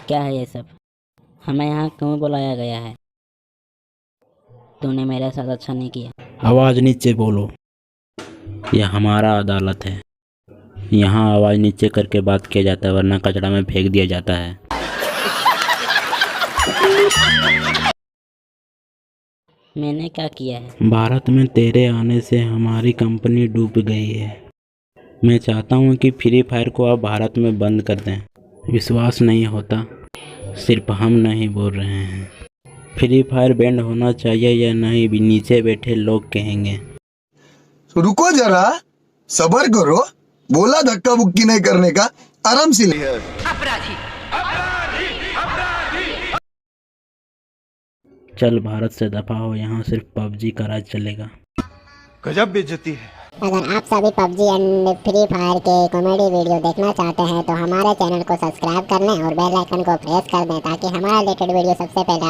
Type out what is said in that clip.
क्या है ये सब? हमें यहाँ क्यों बुलाया गया है? तूने मेरे साथ अच्छा नहीं किया। आवाज नीचे बोलो। यह हमारा अदालत है। यहाँ आवाज नीचे करके बात किया जाता है, वरना कचड़ा में फेंक दिया जाता है। मैंने क्या किया है? भारत में तेरे आने से हमारी कंपनी डूब गई है। मैं चाहता हूँ कि फ्री फायर को आप भारत में बंद कर दें। विश्वास नहीं होता? सिर्फ हम नहीं बोल रहे हैं। फ्री फायर बैंड होना चाहिए या नहीं भी नीचे बैठे लोग कहेंगे। तो रुको जरा, सबर करो। बोला धक्का बुक्की नहीं करने का, आराम से ले। चल भारत से दफा हो, यहाँ सिर्फ पबजी का राज चलेगा। गजब बेइज्जती है। अगर आप सभी पबजी एंड फ्री फायर के कॉमेडी वीडियो देखना चाहते हैं तो हमारे चैनल को सब्सक्राइब कर लें और बेल आइकन को प्रेस कर दें ताकि हमारा लेटेड वीडियो सबसे पहले